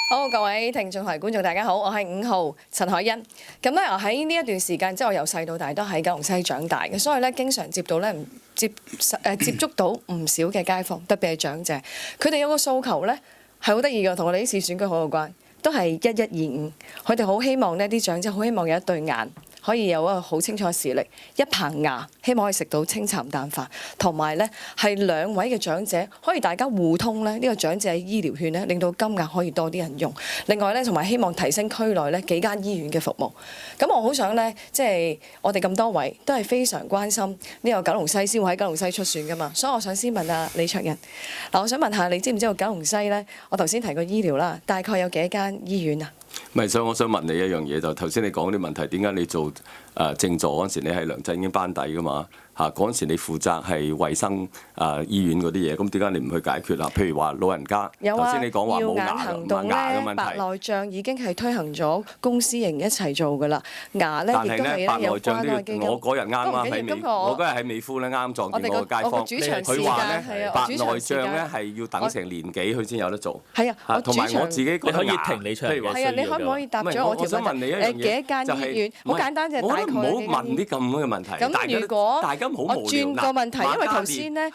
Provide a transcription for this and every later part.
好，各位聽眾同埋觀眾，大家好，我係5號陳凱欣。咁咧，我喺呢一段時間，即係我由細到大都喺九龍西長大嘅，所以咧經常接觸到唔少嘅街坊，特別係長者。佢哋有個訴求咧係好得意嘅，同我哋呢次選舉好有關，都係1125。佢哋好希望呢啲長者好希望有一對眼。可以有一個好清楚嘅視力，一棚牙，希望可以食到清淡淡飯，同埋咧係2位嘅長者可以大家互通咧，呢個長者醫療券咧，令到金額可以多啲人用。另外咧，同埋希望提升區內咧幾間醫院嘅服務。咁我好想咧，即係我哋咁多位都係非常關心呢個九龍西先會喺九龍西出選噶嘛，所以我想先問下李卓人。嗱，我想問下你知唔知道九龍西咧？我頭先提過醫療啦，大概有幾多間醫院啊？唔係，所以我想問你一樣嘢，就頭先你講啲問題，點解你做政助嗰陣時，你係梁振英班底噶嘛？嚇，嗰陣時你負責係衞生醫院嗰啲嘢，咁點解你唔去解決啦？譬如話老人家，頭先你講話冇牙嘅問題，白內障已經係推行咗公私營一齊做噶啦，牙咧亦都係有關愛基金。我嗰日啱我嗰日喺美孚咧啱撞見嗰個街坊，佢話咧白內障咧係要等成年幾佢先有得做。係啊，同埋我自己覺得牙，譬如話係啊，你可唔可以答咗我條問題？幾多間醫院？好簡單啫，大概。唔好問啲咁嘅問題。咁如果我轉個問題，因為頭先咧，唔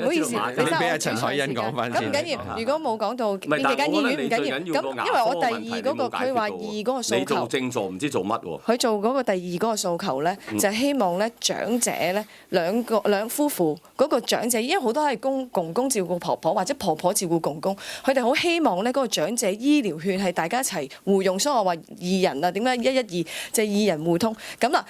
好意思，你俾阿陳凱欣講翻先。咁唔緊要，如果冇講到邊幾間醫院唔緊要。咁因為我第二嗰個佢話2嗰個訴求，你做政助唔知做乜喎？佢做嗰個第2嗰個訴求咧，就係希望咧長者咧兩夫婦嗰個長者，因為好多係公公照顧婆婆或者婆婆照顧公公，佢哋好希望咧嗰個長者醫療券係大家一齊互用，所以我話2人啊，點解112就係2人互通咁啊？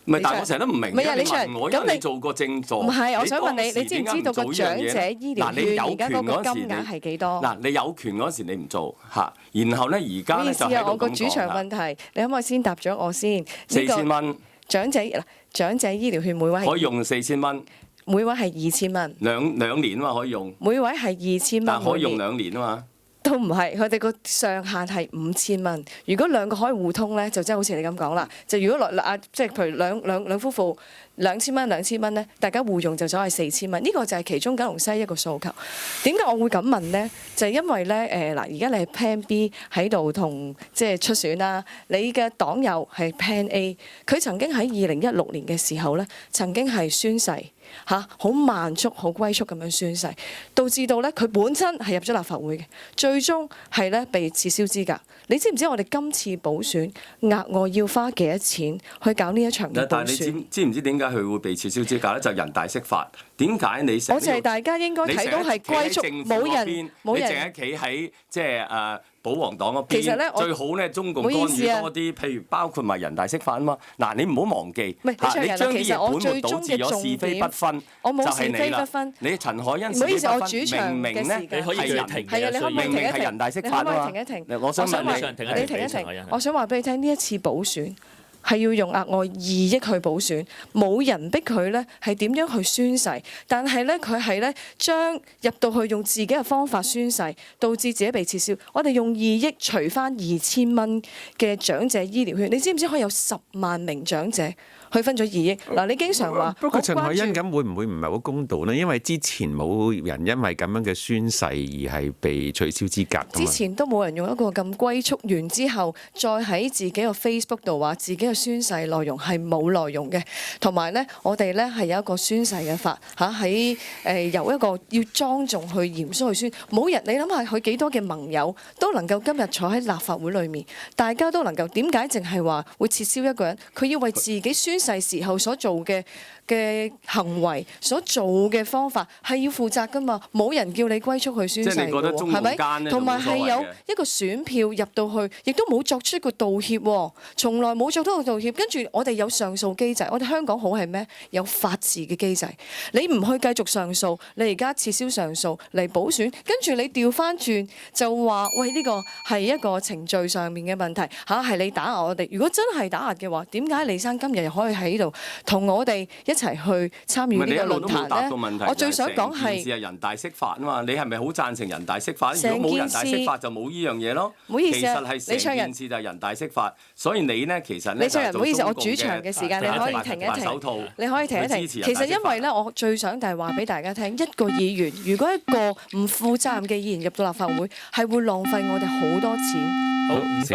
唔係，但係我成日都唔明。唔係啊，李卓人，咁你做過政助？唔係，我想問你，你知唔知道個長者醫療券而家嗰個金額係幾多？嗱，你有權嗰陣時你唔做嚇，然後咧而家咧就喺度我個主場問題，你可唔可以先答咗我先？4000蚊長者醫療券每位可以用4000蚊，每位係2000蚊。兩年啊嘛可以用。每位係2000蚊，但可以用2年啊嘛。都唔係，佢哋個上限係5000蚊。如果2個可以互通咧，就真係好似你咁講啦。就如果即係譬如兩夫婦2000蚊咧，大家互用就走係4000蚊。呢個就係其中九龍西一個訴求。點解我會咁問咧？就係因為咧而家你係 Plan B 喺度同即係出選啦。你嘅黨友係 Plan A， 佢曾經喺2016年嘅時候咧，曾經係宣誓。好慢速、好龜速咁樣宣誓，導致到咧佢本身係入咗立法會嘅，最終係咧被撤銷資格。你知唔知我哋今次補選額外要花幾多錢去搞呢一場嘅補選？但係你知唔知點解佢會被撤銷資格咧？就人大釋法。點解你成？我就係大家應該睇到係龜速，冇人，你淨係企喺即係保皇黨嗰邊。其實咧，最好咧，中共干預多啲，譬如包括埋人大釋法啊嘛。嗱，你唔好忘記，你將啲嘢本末倒置咗是非不分，我冇是非不分。你陳凱欣，唔好意思，我主場明明咧你可以停嘅，你可唔可以停一停？人大釋法啊嘛。你可唔可以停一停？我想問你停一停。我想話俾你聽，呢一次補選係要用額外2億去補選，冇人逼佢咧係點樣去宣誓，但係咧佢係咧將入到去用自己嘅方法宣誓，導致自己被撤銷。我哋用2億除翻2000蚊嘅長者醫療券，你知唔知可以有10萬名長者？佢分咗2億。嗱，你經常話，不過陳凱欣咁會唔會唔係好公道呢？因為之前冇人因為咁樣嘅宣誓而係被取消資格。之前都冇人用一個咁龜速完之後，再喺自己個 Facebook 度話自己嘅宣誓內容係冇內容嘅。同埋咧，我哋咧係有一個宣誓嘅法喺由一個要莊重去嚴肅去宣。冇人，你諗下佢幾多嘅盟友都能夠今日坐喺立法會裏面，大家都能夠點解淨係話會撤銷一個人？佢要為自己宣誓時候所做嘅行為，所做嘅方法係要負責噶嘛？冇人叫你龜速去宣誓嘅喎，係咪？同埋係有一個選票入到去，亦都冇作出一個道歉喎，從來冇作出過道歉。跟住我哋有上訴機制，我哋香港好係咩？有法治嘅機制。你唔去繼續上訴，你而家撤銷上訴嚟補選，跟住你調翻轉就話喂，呢個係一個程序上面嘅問題係你打壓我哋。如果真係打壓嘅話，點解李生今日又可以可以喺度同我哋一齊去參與呢個論壇咧？我最想講係成件事係人大釋法啊嘛，你係咪好贊成人大釋法？如果冇人大釋法就冇呢樣嘢咯。唔好意思啊，其實係成件事就係人大釋法，所以你咧其實咧，李卓人，唔好意思，我主場嘅時間你可以停一停，你可以停一停。其實因為咧，我最想就係話俾大家聽，一個議員如果一個唔負責任嘅議員入到立法會，係會浪費我哋好多錢。好，時